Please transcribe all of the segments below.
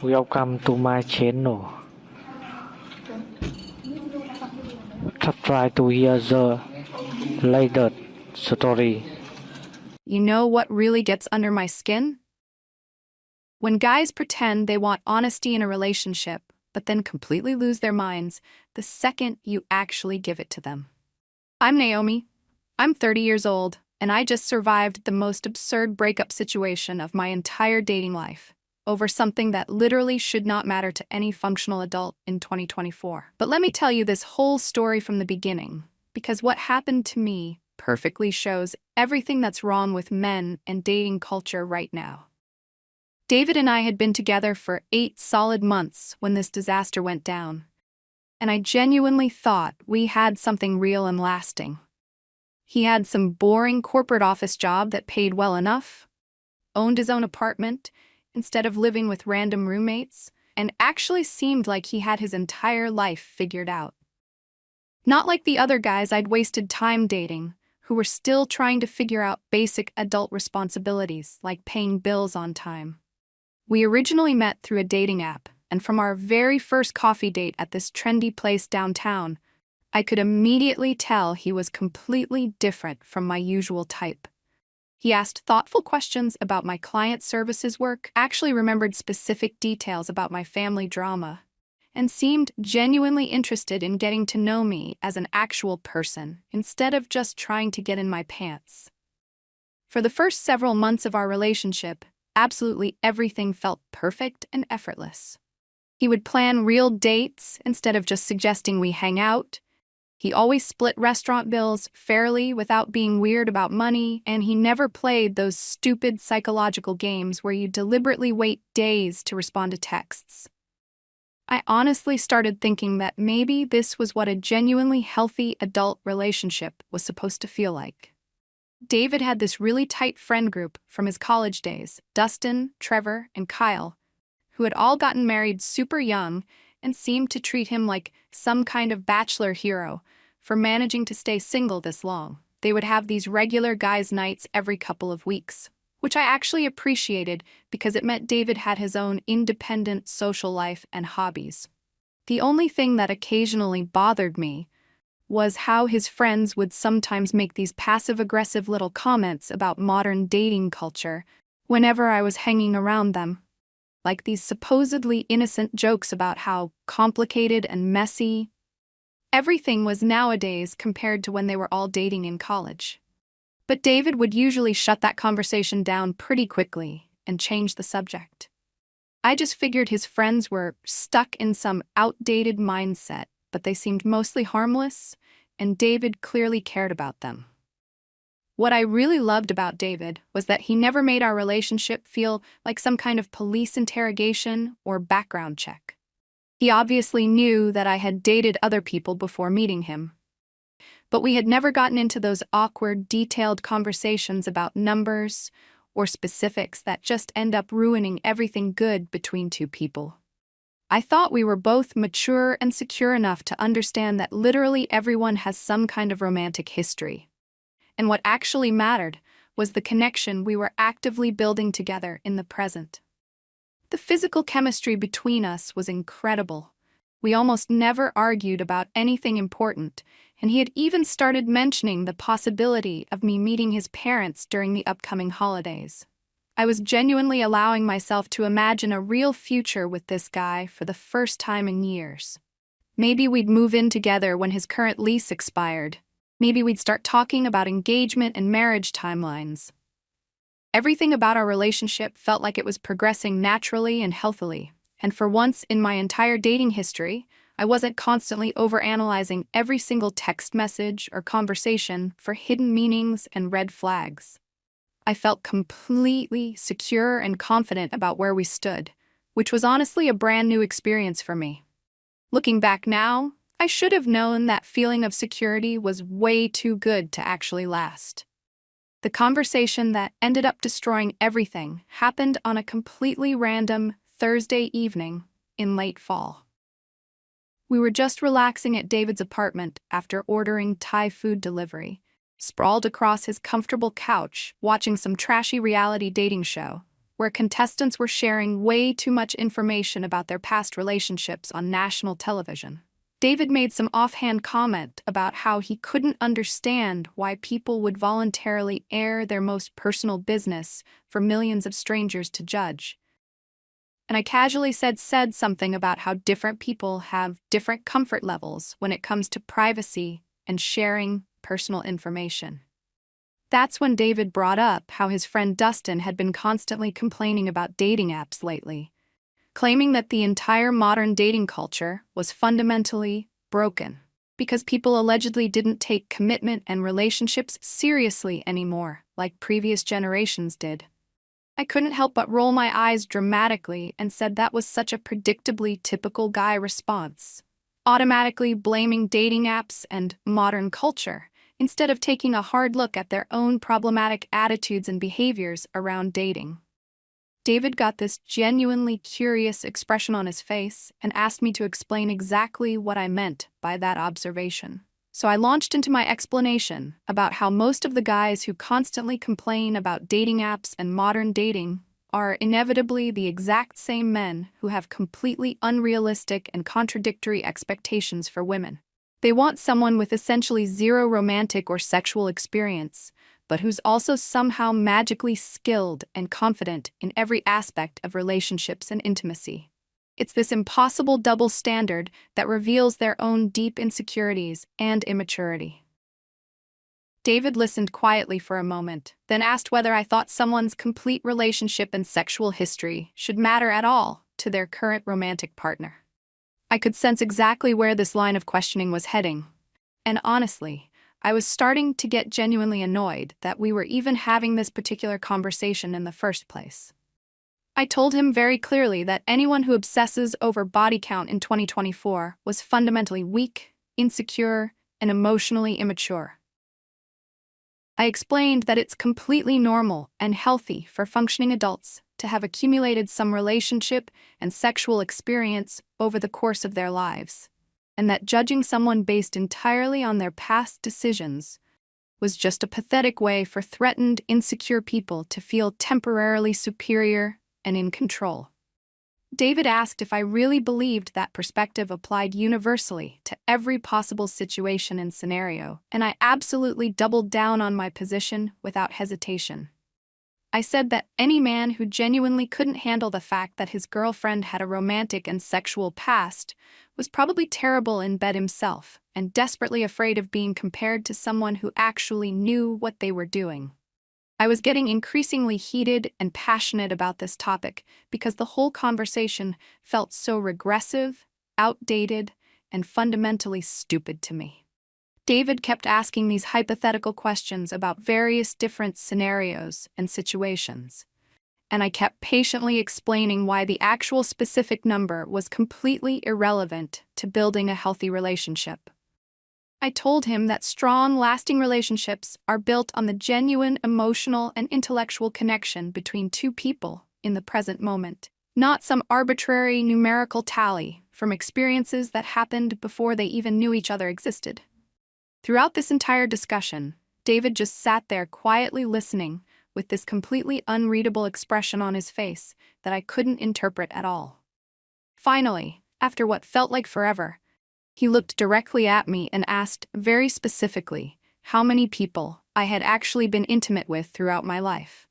Welcome to my channel. Try to hear the latest story. You know what really gets under my skin? When guys pretend they want honesty in a relationship, but then completely lose their minds the second you actually give it to them. I'm Naomi. I'm 30 years old, and I just survived the most absurd breakup situation of my entire dating life over something that literally should not matter to any functional adult in 2024. But let me tell you this whole story from the beginning, because what happened to me perfectly shows everything that's wrong with men and dating culture right now. David and I had been together for 8 solid months when this disaster went down, and I genuinely thought we had something real and lasting. He had some boring corporate office job that paid well enough, owned his own apartment instead of living with random roommates, and actually seemed like he had his entire life figured out. Not like the other guys I'd wasted time dating, who were still trying to figure out basic adult responsibilities like paying bills on time. We originally met through a dating app, and from our very first coffee date at this trendy place downtown, I could immediately tell he was completely different from my usual type. He asked thoughtful questions about my client services work, actually remembered specific details about my family drama, and seemed genuinely interested in getting to know me as an actual person instead of just trying to get in my pants. For the first several months of our relationship, absolutely everything felt perfect and effortless. He would plan real dates instead of just suggesting we hang out. He always split restaurant bills fairly without being weird about money, and he never played those stupid psychological games where you deliberately wait days to respond to texts. I honestly started thinking that maybe this was what a genuinely healthy adult relationship was supposed to feel like. David had this really tight friend group from his college days, Dustin, Trevor, and Kyle, who had all gotten married super young and seemed to treat him like some kind of bachelor hero for managing to stay single this long. They would have these regular guys' nights every couple of weeks, which I actually appreciated because it meant David had his own independent social life and hobbies. The only thing that occasionally bothered me was how his friends would sometimes make these passive-aggressive little comments about modern dating culture whenever I was hanging around them, like these supposedly innocent jokes about how complicated and messy everything was nowadays compared to when they were all dating in college. But David would usually shut that conversation down pretty quickly and change the subject. I just figured his friends were stuck in some outdated mindset, but they seemed mostly harmless, and David clearly cared about them. What I really loved about David was that he never made our relationship feel like some kind of police interrogation or background check. He obviously knew that I had dated other people before meeting him, but we had never gotten into those awkward, detailed conversations about numbers or specifics that just end up ruining everything good between two people. I thought we were both mature and secure enough to understand that literally everyone has some kind of romantic history. And what actually mattered was the connection we were actively building together in the present. The physical chemistry between us was incredible. We almost never argued about anything important, and he had even started mentioning the possibility of me meeting his parents during the upcoming holidays. I was genuinely allowing myself to imagine a real future with this guy for the first time in years. Maybe we'd move in together when his current lease expired. Maybe we'd start talking about engagement and marriage timelines. Everything about our relationship felt like it was progressing naturally and healthily, and for once in my entire dating history, I wasn't constantly overanalyzing every single text message or conversation for hidden meanings and red flags. I felt completely secure and confident about where we stood, which was honestly a brand new experience for me. Looking back now, I should have known that feeling of security was way too good to actually last. The conversation that ended up destroying everything happened on a completely random Thursday evening in late fall. We were just relaxing at David's apartment after ordering Thai food delivery, sprawled across his comfortable couch, watching some trashy reality dating show, where contestants were sharing way too much information about their past relationships on national television. David made some offhand comment about how he couldn't understand why people would voluntarily air their most personal business for millions of strangers to judge. And I casually said something about how different people have different comfort levels when it comes to privacy and sharing personal information. That's when David brought up how his friend Dustin had been constantly complaining about dating apps lately, claiming that the entire modern dating culture was fundamentally broken because people allegedly didn't take commitment and relationships seriously anymore, like previous generations did. I couldn't help but roll my eyes dramatically and said that was such a predictably typical guy response, automatically blaming dating apps and modern culture, instead of taking a hard look at their own problematic attitudes and behaviors around dating. David got this genuinely curious expression on his face and asked me to explain exactly what I meant by that observation. So I launched into my explanation about how most of the guys who constantly complain about dating apps and modern dating are inevitably the exact same men who have completely unrealistic and contradictory expectations for women. They want someone with essentially zero romantic or sexual experience, but who's also somehow magically skilled and confident in every aspect of relationships and intimacy. It's this impossible double standard that reveals their own deep insecurities and immaturity. David listened quietly for a moment, then asked whether I thought someone's complete relationship and sexual history should matter at all to their current romantic partner. I could sense exactly where this line of questioning was heading, and honestly, I was starting to get genuinely annoyed that we were even having this particular conversation in the first place. I told him very clearly that anyone who obsesses over body count in 2024 was fundamentally weak, insecure, and emotionally immature. I explained that it's completely normal and healthy for functioning adults to have accumulated some relationship and sexual experience over the course of their lives, and that judging someone based entirely on their past decisions was just a pathetic way for threatened, insecure people to feel temporarily superior and in control. David asked if I really believed that perspective applied universally to every possible situation and scenario, and I absolutely doubled down on my position without hesitation. I said that any man who genuinely couldn't handle the fact that his girlfriend had a romantic and sexual past was probably terrible in bed himself and desperately afraid of being compared to someone who actually knew what they were doing. I was getting increasingly heated and passionate about this topic because the whole conversation felt so regressive, outdated, and fundamentally stupid to me. David kept asking these hypothetical questions about various different scenarios and situations, and I kept patiently explaining why the actual specific number was completely irrelevant to building a healthy relationship. I told him that strong, lasting relationships are built on the genuine emotional and intellectual connection between two people in the present moment, not some arbitrary numerical tally from experiences that happened before they even knew each other existed. Throughout this entire discussion, David just sat there quietly listening with this completely unreadable expression on his face that I couldn't interpret at all. Finally, after what felt like forever, he looked directly at me and asked very specifically how many people I had actually been intimate with throughout my life.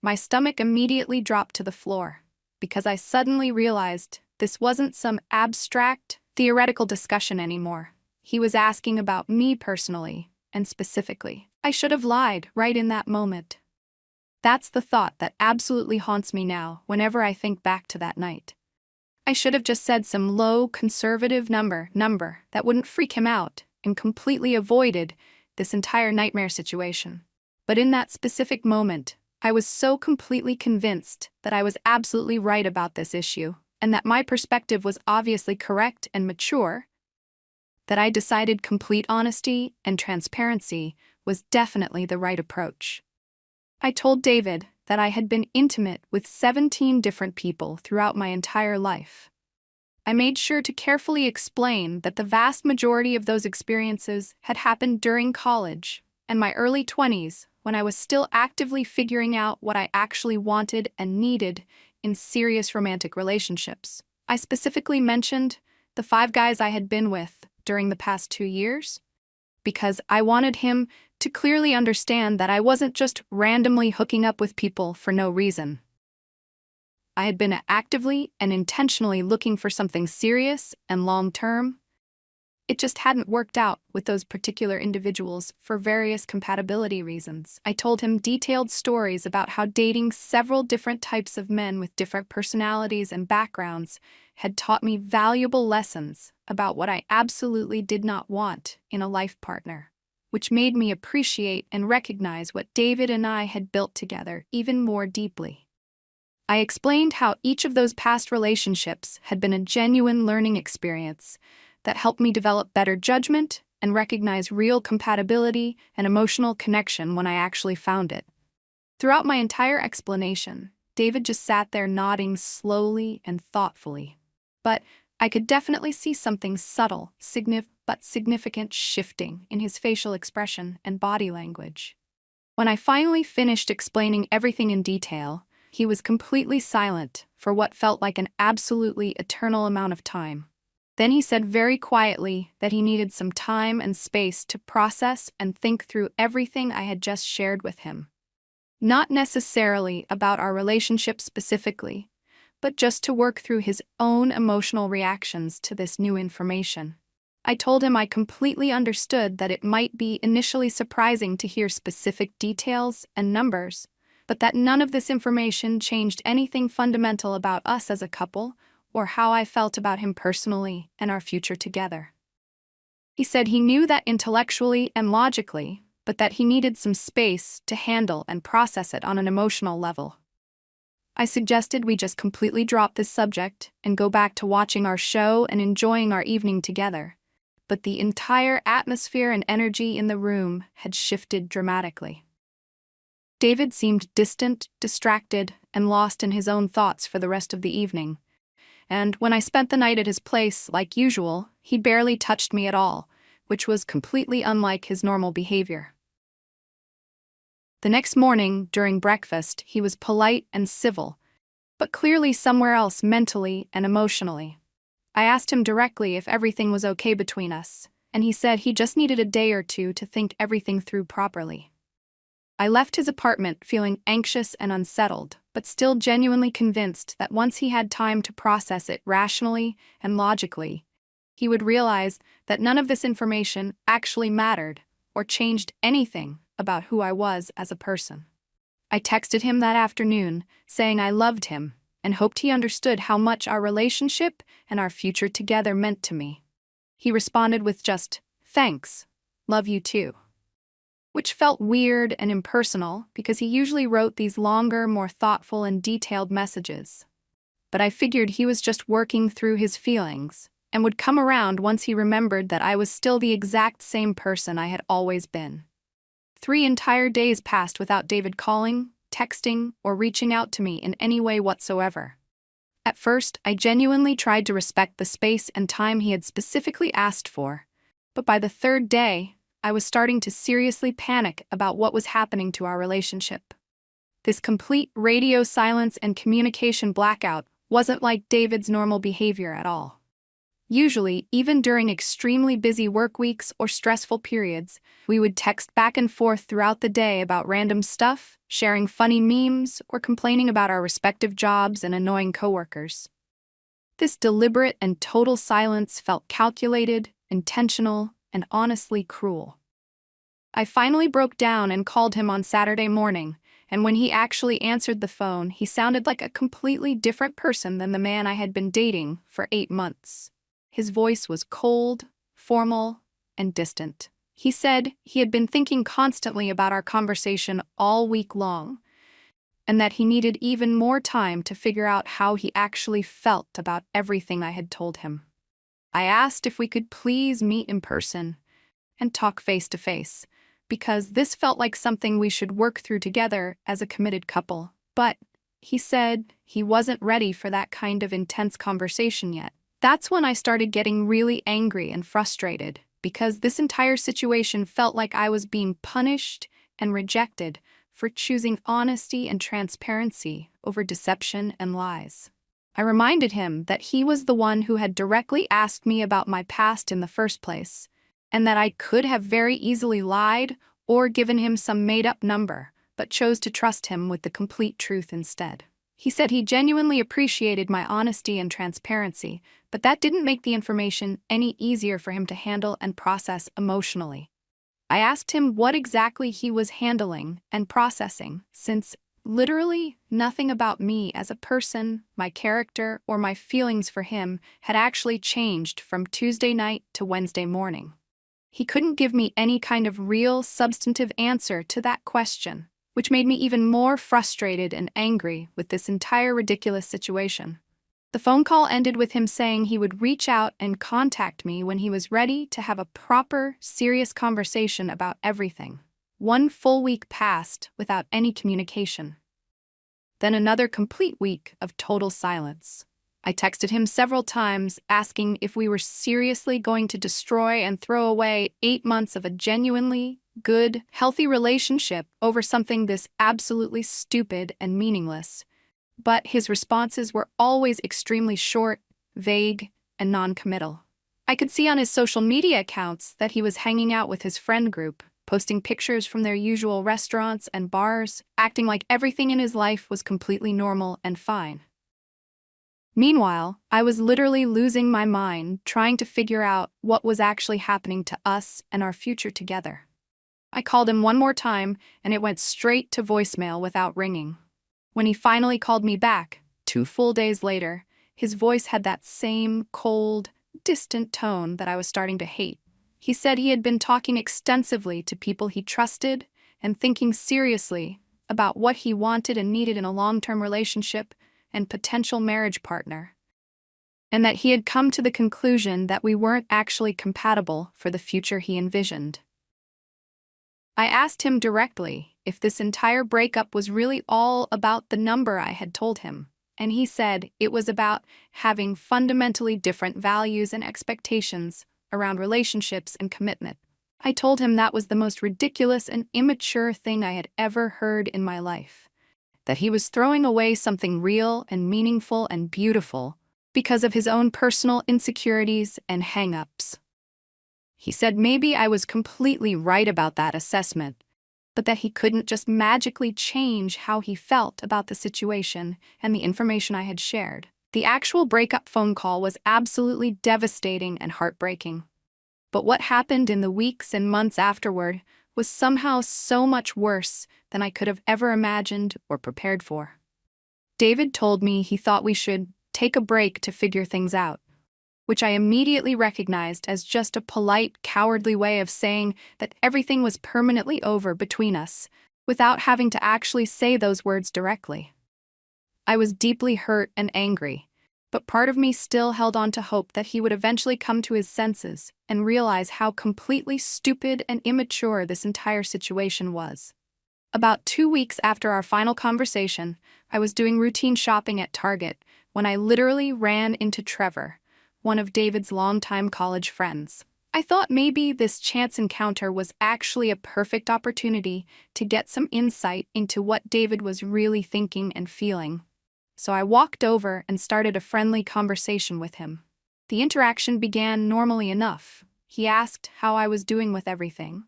My stomach immediately dropped to the floor because I suddenly realized this wasn't some abstract, theoretical discussion anymore. He was asking about me personally and specifically. I should have lied right in that moment. That's the thought that absolutely haunts me now whenever I think back to that night. I should have just said some low, conservative number that wouldn't freak him out and completely avoided this entire nightmare situation. But in that specific moment, I was so completely convinced that I was absolutely right about this issue and that my perspective was obviously correct and mature that I decided complete honesty and transparency was definitely the right approach. I told David that I had been intimate with 17 different people throughout my entire life. I made sure to carefully explain that the vast majority of those experiences had happened during college and my early 20s when I was still actively figuring out what I actually wanted and needed in serious romantic relationships. I specifically mentioned the 5 guys I had been with during the past 2 years because I wanted him to clearly understand that I wasn't just randomly hooking up with people for no reason. I had been actively and intentionally looking for something serious and long-term. It just hadn't worked out with those particular individuals for various compatibility reasons. I told him detailed stories about how dating several different types of men with different personalities and backgrounds had taught me valuable lessons about what I absolutely did not want in a life partner, which made me appreciate and recognize what David and I had built together even more deeply. I explained how each of those past relationships had been a genuine learning experience that helped me develop better judgment and recognize real compatibility and emotional connection when I actually found it. Throughout my entire explanation, David just sat there nodding slowly and thoughtfully. But I could definitely see something subtle, but significant shifting in his facial expression and body language. When I finally finished explaining everything in detail, he was completely silent for what felt like an absolutely eternal amount of time. Then he said very quietly that he needed some time and space to process and think through everything I had just shared with him. Not necessarily about our relationship specifically, but just to work through his own emotional reactions to this new information. I told him I completely understood that it might be initially surprising to hear specific details and numbers, but that none of this information changed anything fundamental about us as a couple or how I felt about him personally and our future together. He said he knew that intellectually and logically, but that he needed some space to handle and process it on an emotional level. I suggested we just completely drop this subject and go back to watching our show and enjoying our evening together, but the entire atmosphere and energy in the room had shifted dramatically. David seemed distant, distracted, and lost in his own thoughts for the rest of the evening. And when I spent the night at his place, like usual, he barely touched me at all, which was completely unlike his normal behavior. The next morning, during breakfast, he was polite and civil, but clearly somewhere else mentally and emotionally. I asked him directly if everything was okay between us, and he said he just needed a day or two to think everything through properly. I left his apartment feeling anxious and unsettled, but still genuinely convinced that once he had time to process it rationally and logically, he would realize that none of this information actually mattered or changed anything about who I was as a person. I texted him that afternoon, saying I loved him and hoped he understood how much our relationship and our future together meant to me. He responded with just, "Thanks, love you too," which felt weird and impersonal because he usually wrote these longer, more thoughtful and detailed messages. But I figured he was just working through his feelings and would come around once he remembered that I was still the exact same person I had always been. 3 entire days passed without David calling, texting, or reaching out to me in any way whatsoever. At first, I genuinely tried to respect the space and time he had specifically asked for, but by the 3rd day, I was starting to seriously panic about what was happening to our relationship. This complete radio silence and communication blackout wasn't like David's normal behavior at all. Usually, even during extremely busy work weeks or stressful periods, we would text back and forth throughout the day about random stuff, sharing funny memes, or complaining about our respective jobs and annoying coworkers. This deliberate and total silence felt calculated, intentional, and honestly cruel. I finally broke down and called him on Saturday morning, and when he actually answered the phone, he sounded like a completely different person than the man I had been dating for 8 months. His voice was cold, formal, and distant. He said he had been thinking constantly about our conversation all week long, and that he needed even more time to figure out how he actually felt about everything I had told him. I asked if we could please meet in person and talk face to face, because this felt like something we should work through together as a committed couple. But he said he wasn't ready for that kind of intense conversation yet. That's when I started getting really angry and frustrated, because this entire situation felt like I was being punished and rejected for choosing honesty and transparency over deception and lies. I reminded him that he was the one who had directly asked me about my past in the first place, and that I could have very easily lied or given him some made-up number, but chose to trust him with the complete truth instead. He said he genuinely appreciated my honesty and transparency, but that didn't make the information any easier for him to handle and process emotionally. I asked him what exactly he was handling and processing, since literally nothing about me as a person, my character, or my feelings for him had actually changed from Tuesday night to Wednesday morning. He couldn't give me any kind of real, substantive answer to that question, which made me even more frustrated and angry with this entire ridiculous situation. The phone call ended with him saying he would reach out and contact me when he was ready to have a proper, serious conversation about everything. 1 full week passed without any communication. Then another complete week of total silence. I texted him several times asking if we were seriously going to destroy and throw away 8 months of a genuinely good, healthy relationship over something this absolutely stupid and meaningless. But his responses were always extremely short, vague, and non-committal. I could see on his social media accounts that he was hanging out with his friend group, posting pictures from their usual restaurants and bars, acting like everything in his life was completely normal and fine. Meanwhile, I was literally losing my mind trying to figure out what was actually happening to us and our future together. I called him one more time, and it went straight to voicemail without ringing. When he finally called me back, 2 full days later, his voice had that same cold, distant tone that I was starting to hate. He said he had been talking extensively to people he trusted and thinking seriously about what he wanted and needed in a long-term relationship and potential marriage partner, and that he had come to the conclusion that we weren't actually compatible for the future he envisioned. I asked him directly if this entire breakup was really all about the number I had told him, and he said it was about having fundamentally different values and expectations around relationships and commitment. I told him that was the most ridiculous and immature thing I had ever heard in my life, that he was throwing away something real and meaningful and beautiful because of his own personal insecurities and hang-ups. He said maybe I was completely right about that assessment, but that he couldn't just magically change how he felt about the situation and the information I had shared. The actual breakup phone call was absolutely devastating and heartbreaking. But what happened in the weeks and months afterward was somehow so much worse than I could have ever imagined or prepared for. David told me he thought we should take a break to figure things out, which I immediately recognized as just a polite, cowardly way of saying that everything was permanently over between us, without having to actually say those words directly. I was deeply hurt and angry, but part of me still held on to hope that he would eventually come to his senses and realize how completely stupid and immature this entire situation was. About 2 weeks after our final conversation, I was doing routine shopping at Target when I literally ran into Trevor, one of David's longtime college friends. I thought maybe this chance encounter was actually a perfect opportunity to get some insight into what David was really thinking and feeling. So I walked over and started a friendly conversation with him. The interaction began normally enough. He asked how I was doing with everything,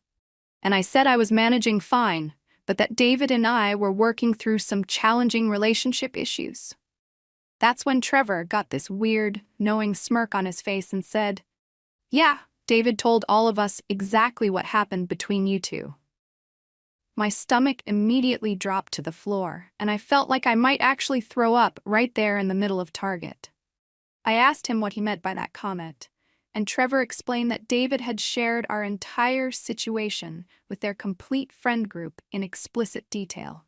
and I said I was managing fine, but that David and I were working through some challenging relationship issues. That's when Trevor got this weird, knowing smirk on his face and said, "Yeah, David told all of us exactly what happened between you two." My stomach immediately dropped to the floor, and I felt like I might actually throw up right there in the middle of Target. I asked him what he meant by that comment, and Trevor explained that David had shared our entire situation with their complete friend group in explicit detail.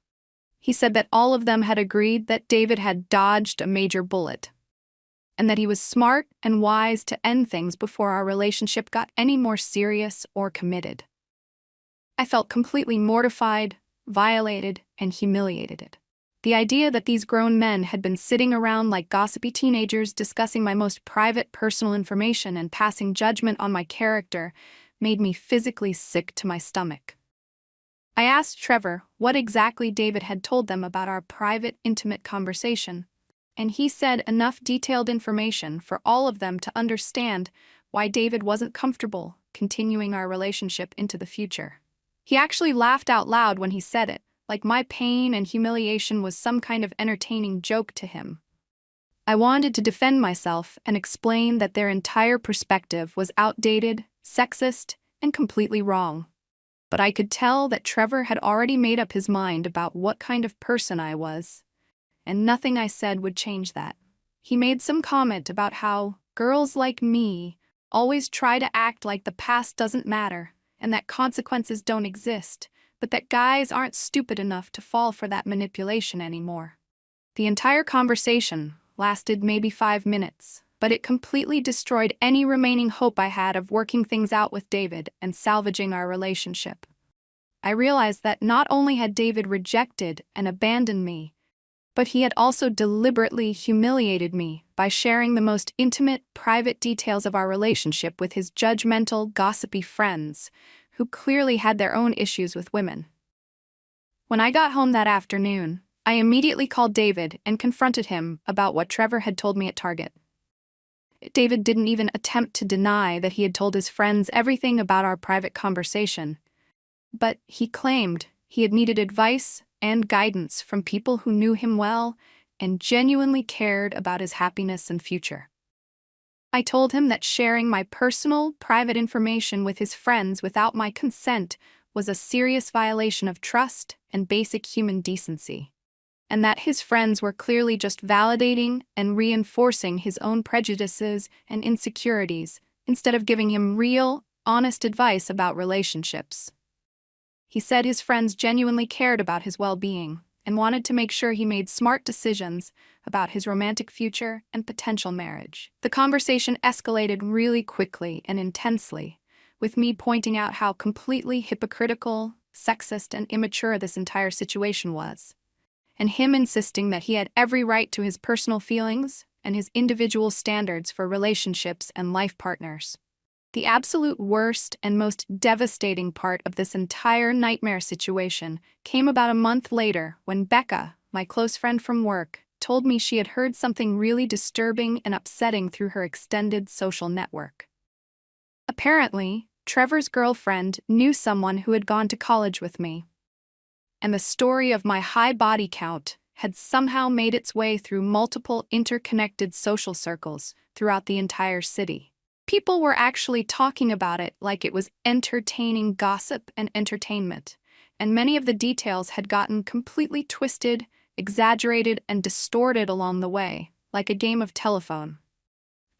He said that all of them had agreed that David had dodged a major bullet, and that he was smart and wise to end things before our relationship got any more serious or committed. I felt completely mortified, violated, and humiliated. The idea that these grown men had been sitting around like gossipy teenagers discussing my most private personal information and passing judgment on my character made me physically sick to my stomach. I asked Trevor what exactly David had told them about our private, intimate conversation, and he said enough detailed information for all of them to understand why David wasn't comfortable continuing our relationship into the future. He actually laughed out loud when he said it, like my pain and humiliation was some kind of entertaining joke to him. I wanted to defend myself and explain that their entire perspective was outdated, sexist, and completely wrong. But I could tell that Trevor had already made up his mind about what kind of person I was, and nothing I said would change that. He made some comment about how girls like me always try to act like the past doesn't matter and that consequences don't exist, but that guys aren't stupid enough to fall for that manipulation anymore. The entire conversation lasted maybe 5 minutes, but it completely destroyed any remaining hope I had of working things out with David and salvaging our relationship. I realized that not only had David rejected and abandoned me, but he had also deliberately humiliated me by sharing the most intimate, private details of our relationship with his judgmental, gossipy friends, who clearly had their own issues with women. When I got home that afternoon, I immediately called David and confronted him about what Trevor had told me at Target. David didn't even attempt to deny that he had told his friends everything about our private conversation, but he claimed he had needed advice and guidance from people who knew him well and genuinely cared about his happiness and future. I told him that sharing my personal, private information with his friends without my consent was a serious violation of trust and basic human decency, and that his friends were clearly just validating and reinforcing his own prejudices and insecurities instead of giving him real, honest advice about relationships. He said his friends genuinely cared about his well-being and wanted to make sure he made smart decisions about his romantic future and potential marriage. The conversation escalated really quickly and intensely, with me pointing out how completely hypocritical, sexist, and immature this entire situation was, and him insisting that he had every right to his personal feelings and his individual standards for relationships and life partners. The absolute worst and most devastating part of this entire nightmare situation came about a month later when Becca, my close friend from work, told me she had heard something really disturbing and upsetting through her extended social network. Apparently, Trevor's girlfriend knew someone who had gone to college with me, and the story of my high body count had somehow made its way through multiple interconnected social circles throughout the entire city. People were actually talking about it like it was entertaining gossip and entertainment, and many of the details had gotten completely twisted, exaggerated, and distorted along the way, like a game of telephone.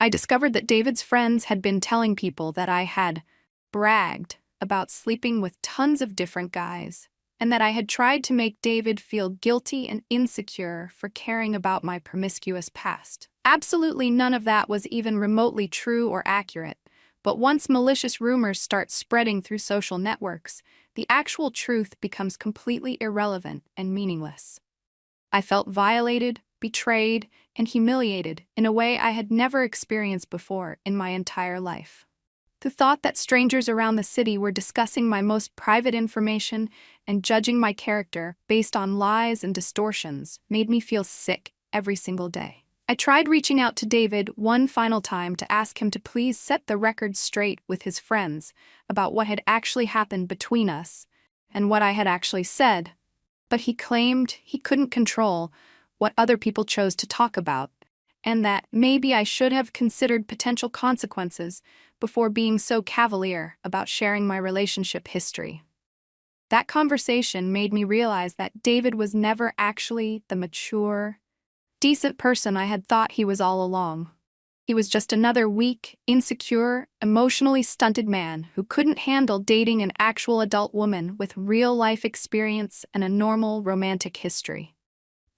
I discovered that David's friends had been telling people that I had bragged about sleeping with tons of different guys, and that I had tried to make David feel guilty and insecure for caring about my promiscuous past. Absolutely none of that was even remotely true or accurate, but once malicious rumors start spreading through social networks, the actual truth becomes completely irrelevant and meaningless. I felt violated, betrayed, and humiliated in a way I had never experienced before in my entire life. The thought that strangers around the city were discussing my most private information and judging my character based on lies and distortions made me feel sick every single day. I tried reaching out to David one final time to ask him to please set the record straight with his friends about what had actually happened between us and what I had actually said, but he claimed he couldn't control what other people chose to talk about, and that maybe I should have considered potential consequences before being so cavalier about sharing my relationship history. That conversation made me realize that David was never actually the mature, decent person I had thought he was all along. He was just another weak, insecure, emotionally stunted man who couldn't handle dating an actual adult woman with real-life experience and a normal romantic history.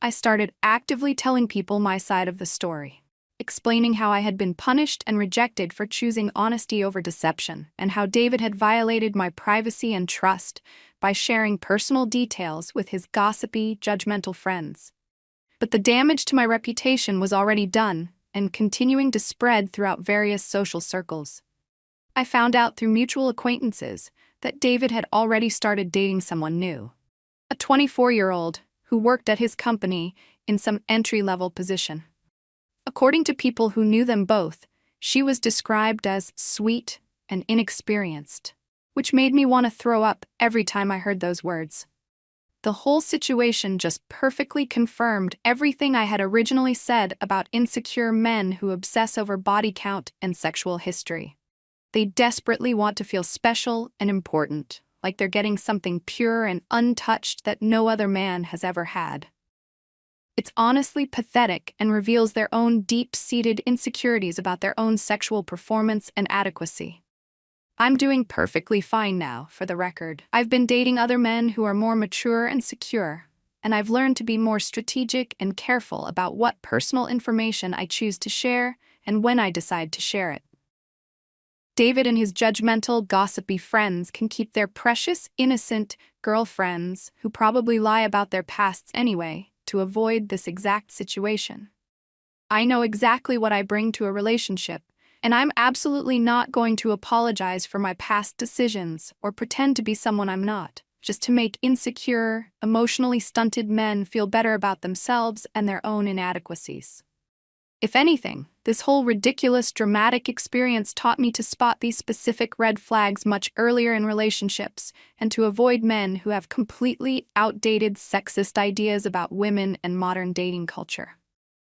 I started actively telling people my side of the story, explaining how I had been punished and rejected for choosing honesty over deception, and how David had violated my privacy and trust by sharing personal details with his gossipy, judgmental friends. But the damage to my reputation was already done and continuing to spread throughout various social circles. I found out through mutual acquaintances that David had already started dating someone new. A 24-year-old who worked at his company in some entry-level position. According to people who knew them both, she was described as sweet and inexperienced, which made me want to throw up every time I heard those words. The whole situation just perfectly confirmed everything I had originally said about insecure men who obsess over body count and sexual history. They desperately want to feel special and important, like they're getting something pure and untouched that no other man has ever had. It's honestly pathetic and reveals their own deep-seated insecurities about their own sexual performance and adequacy. I'm doing perfectly fine now, for the record. I've been dating other men who are more mature and secure, and I've learned to be more strategic and careful about what personal information I choose to share and when I decide to share it. David and his judgmental, gossipy friends can keep their precious, innocent girlfriends, who probably lie about their pasts anyway, to avoid this exact situation. I know exactly what I bring to a relationship, and I'm absolutely not going to apologize for my past decisions or pretend to be someone I'm not, just to make insecure, emotionally stunted men feel better about themselves and their own inadequacies. If anything, this whole ridiculous, dramatic experience taught me to spot these specific red flags much earlier in relationships and to avoid men who have completely outdated sexist ideas about women and modern dating culture.